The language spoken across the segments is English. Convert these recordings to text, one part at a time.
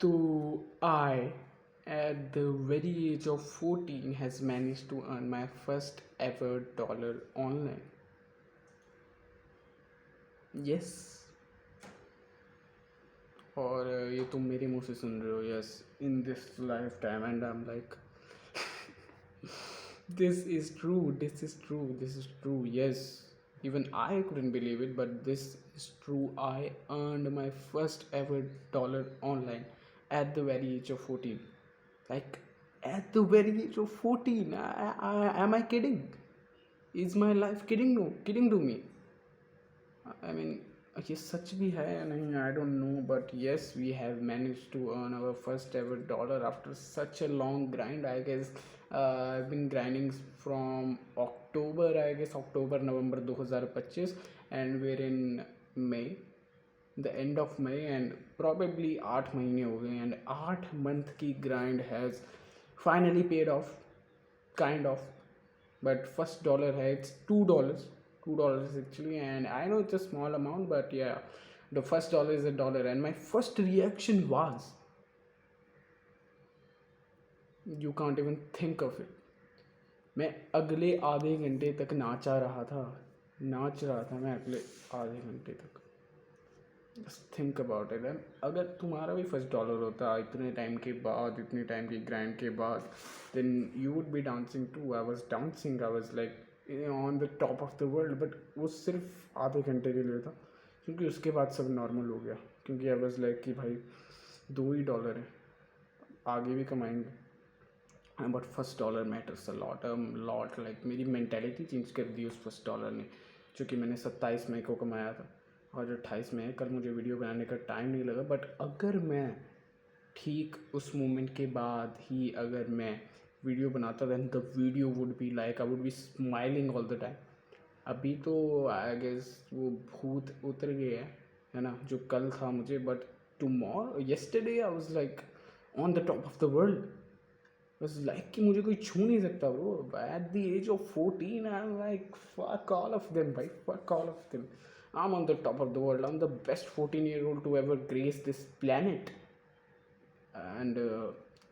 So I, at the very age of 14, has managed to earn my first ever dollar online. Yes. और ये तुम मेरे मुंह से सुन रहे हो, yes, in this life time, and I am like this is true, yes. Even I couldn't believe it, but this is true. I earned my first ever dollar online at the very age of 14. Like, at the very age of 14, am I kidding? Is my life kidding? No, kidding to me? I mean, ये सच भी है या नहीं, I don't know, but yes, we have managed to earn our first ever dollar after such a long grind. I guess I've been grinding from October, I guess October November 2025, and we're in May, the end of May, and probably 8 महीने हो गए, and 8 month की grind has finally paid off, kind of. But first dollar है, it's $2 actually, and I know it's a small amount, but yeah, the first dollar is a dollar, and my first reaction was, you can't even think of it. मैं अगले आधे घंटे तक नाच रहा था मैं अगले आधे घंटे तक. Just think about it. And अगर तुम्हारा भी फर्स्ट डॉलर होता इतने टाइम के बाद, इतने टाइम की ग्राइंड के बाद, then you would be dancing too. I was dancing, I was like on the top of the world. But वो सिर्फ आधे घंटे के लिए था, क्योंकि उसके बाद सब नॉर्मल हो गया. क्योंकि आई वॉज लाइक कि भाई $2 है, आगे भी कमाएंगे. But first dollar matters a lot. Like मेरी मैंटेलिटी चेंज कर दी उस फर्स्ट डॉलर ने, क्योंकि मैंने 27 मई को कमाया था और 28 में कल मुझे वीडियो बनाने का टाइम नहीं लगा. बट अगर मैं ठीक उस मोमेंट के बाद ही अगर मैं वीडियो बनाता, then the video would be like I would be smiling all the time. अभी तो आई गेस वो भूत उतर गया है ना, जो कल था मुझे. But tomorrow, yesterday I was like on the top of the world. बस लाइक कि मुझे कोई छू नहीं सकता bro. At the age of 14 I am like fuck all of them भाई, fuck all of them. I'm on the top of the world. I'm the best 14-year-old to ever grace this planet. And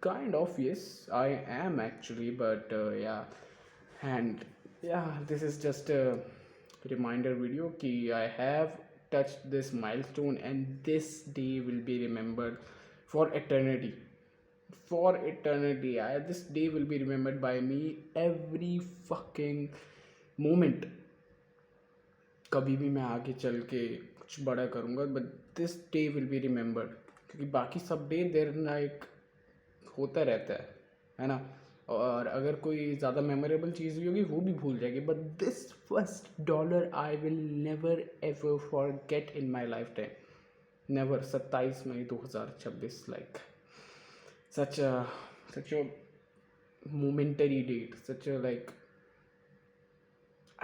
kind of, yes, I am actually. But yeah. And yeah, this is just a reminder video ki I have touched this milestone, and this day will be remembered for eternity. For eternity. This day will be remembered by me every fucking moment. कभी भी मैं आगे चल के कुछ बड़ा करूँगा, but this day will be remembered. क्योंकि बाकी सब डे देर लाइक होता रहता है ना. और अगर कोई ज़्यादा मेमोरेबल चीज़ भी होगी वो भी भूल जाएगी. But this first dollar I will never ever forget in my life time. Never. 27 May 2026, like such a momentary date, such a like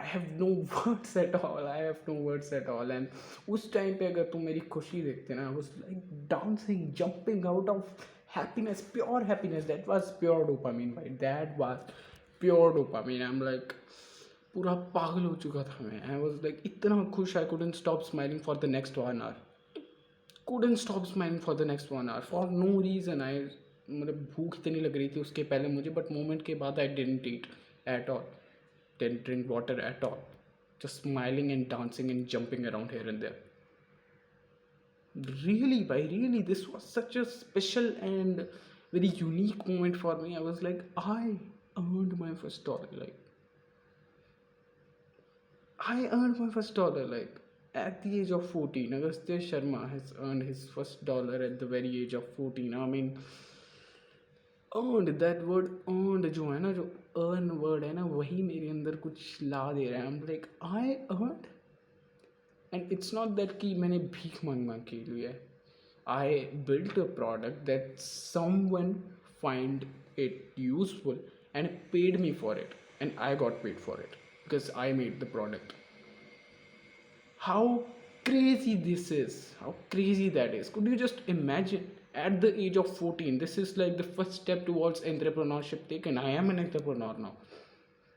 I have no words at all. I have no words at all. And उस time पे अगर तुम मेरी खुशी देखते ना, I was like dancing, jumping out of happiness, pure happiness. That was pure dopamine, भाई. That was pure dopamine. I'm like पूरा पागल हो चुका था मैं. I was like इतना खुश, I couldn't stop smiling for the next 1 hour. Couldn't stop smiling for the next 1 hour for no reason. मतलब भूख इतनी लग रही थी उसके पहले मुझे, बट मोमेंट के बाद I didn't eat at all. Didn't drink water at all. Just smiling and dancing and jumping around here and there. Really, this was such a special and very unique moment for me. I was like, I earned my first dollar. Like, I earned my first dollar. Like, at the age of 14. Agastya Sharma has earned his first dollar at the very age of 14. I mean, earned, that word earned जो है ना, जो earn word है ना, वही मेरे अंदर कुछ ला दे रहा है. I'm like, I earned. And it's not that कि मैंने भीख मांग के लिया है. I built a product that someone find it useful and paid me for it, and I got paid for it because I made the product. How crazy this is, how crazy that is. Could you just imagine, at the age of 14, this is like the first step towards entrepreneurship taken. I am an entrepreneur now.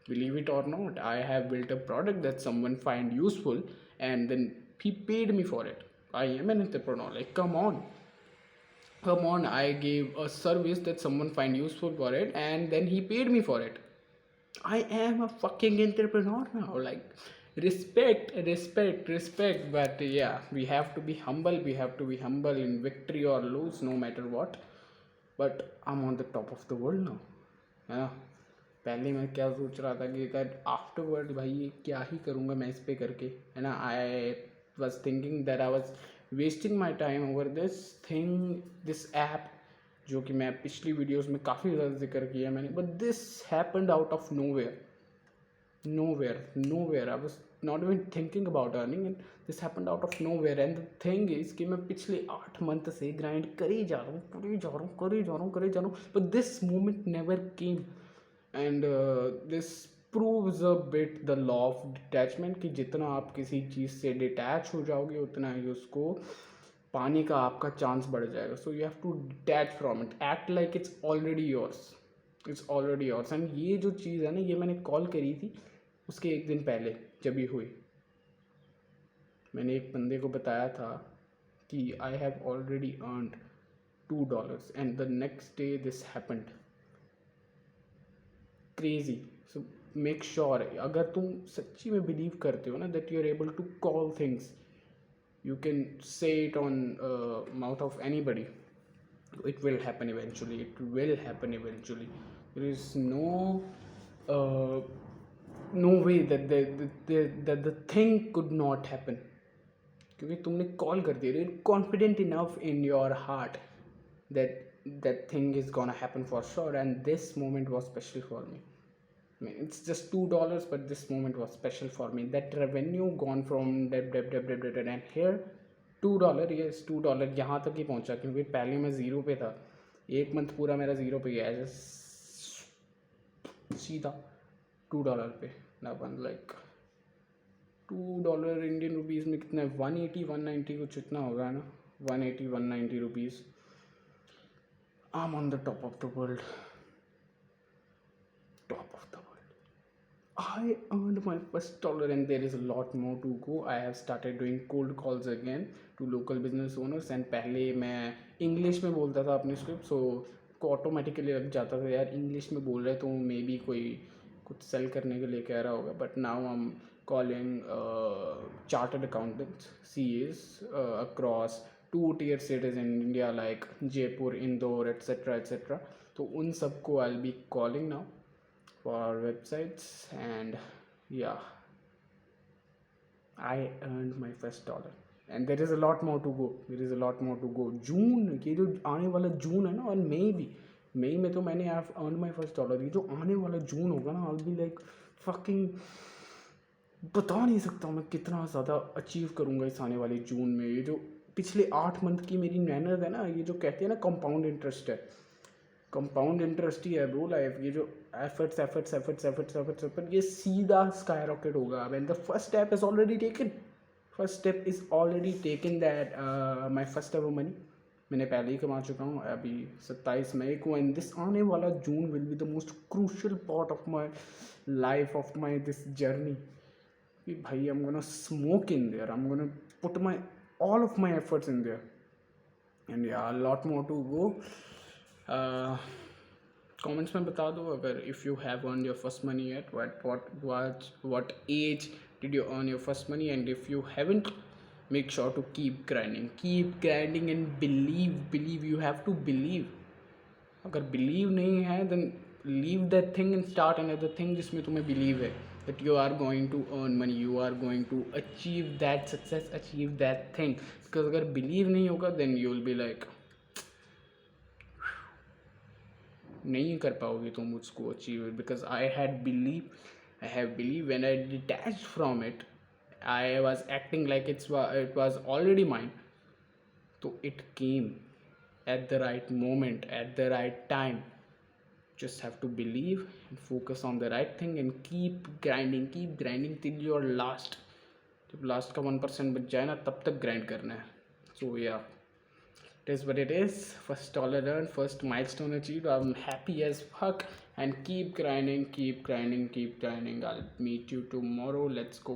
Believe it or not, I have built a product that someone find useful, and then he paid me for it. I am an entrepreneur. Like, come on. Come on, I gave a service that someone find useful for it, and then he paid me for it. I am a fucking entrepreneur now. Like, respect, respect, respect. But yeah, we have to be humble. We have to be humble in victory or lose, no matter what. But I'm on the top of the world now. है ना? पहले मैं क्या सोच रहा था कि that afterward भाई ये क्या ही करूँगा मैं इस पे करके, है ना? I was thinking that I was wasting my time over this thing, this app, जो कि मैं पिछली वीडियोस में काफ़ी ज़्यादा जिक्र किया मैंने. But this happened out of nowhere, nowhere. I was not even thinking about earning, and this happened out of nowhere. And the thing is कि मैं पिछले 8 मंथ से ग्राइंड कर ही जा रहा हूँ, करे जा रहा हूँ, but this moment never came. And this proves a bit the law of detachment, कि जितना आप किसी चीज़ से डिटैच हो जाओगे उतना ही उसको पाने का आपका चांस बढ़ जाएगा. So you have to detach from it, act like it's already yours, it's already yours. And ये जो चीज़ है ना, ये मैंने कॉल करी थी उसके एक दिन पहले जब ये हुई. मैंने एक बंदे को बताया था कि I have already earned $2 and the next day this happened. Crazy. So make sure, अगर तुम सच्ची में बिलीव करते हो ना that you are able to call things, you can say it on mouth of anybody, it will happen eventually. It will happen eventually. There is uh, no way that the thing could not happen, क्योंकि तुमने call कर दिया. you're confident enough in your heart that that thing is gonna happen for sure. And this moment was special for me. I mean, it's just $2, but this moment was special for me. That revenue gone from and here $2, yes $2 यहाँ तक ही पहुँचा, क्योंकि पहले मैं zero पे था. एक month पूरा मेरा ज़ीरो पे गया, सीधा $2 पे. ना वन लाइक $2 इंडियन रुपीज़ में कितना है, 180 190 कुछ इतना होगा ना, 180 190 rupees. I am on the top of the world. I earned my first dollar, and there is a lot more to go. I have started doing cold calls again to local business owners. And पहले मैं English में बोलता था अपने script, सो को automatically लग जाता था यार इंग्लिश में बोल रहे तो मे बी कोई कुछ सेल करने के लिए कह रहा होगा. But now I am calling chartered accountants, CAs across 2 tier cities in India like Jaipur, Indore, etc. तो उन सबको I'll be calling now for websites. And yeah, I earned my first dollar, and there is a lot more to go. जून, ये जो आने वाला जून है ना, और मई में तो मैंने earned my first dollar. ये जो आने वाला जून होगा ना, I'll be like fucking, बता नहीं सकता मैं कितना ज़्यादा अचीव करूँगा इस आने वाले जून में. ये जो पिछले 8 मंथ की मेरी मेहनत है ना, ये जो कहते हैं ना कंपाउंड इंटरेस्ट है, कंपाउंड इंटरेस्ट ही है ब्रो लाइफ. ये जो एफर्ट्स ये सीधा स्काई रॉकेट होगा. When the first step is already taken that my first ever money मैंने पहले ही कमा चुका हूँ अभी 27 मई को. एंड दिस आने वाला June will be the most crucial part of my life, of my this journey. कि भाई I am gonna smoke in there, I am gonna put my all of my efforts in there. And yeah lot more to go. Comments में बता दो अगर if you have earn your first money at what age did you earn your first money. And if you haven't, make sure to keep grinding and believe. You have to believe. अगर believe नहीं है then leave that thing and start another thing जिसमें तुम्हें believe है that you are going to earn money, you are going to achieve that success, achieve that thing. because अगर believe नहीं होगा then you will be like नहीं कर पाओगे तुम उसको achieve. Because I have believe when I detached from it, I was acting like it was already mine. तो it came at the right moment, at the right time. Just have to believe and focus on the right thing and keep grinding till your last. जब last का 1% बच जाए ना तब तक grind करना है. सो या it is what it is. First dollar earned, first milestone achieved. I'm happy as fuck. And keep grinding. I'll meet you tomorrow. Let's go.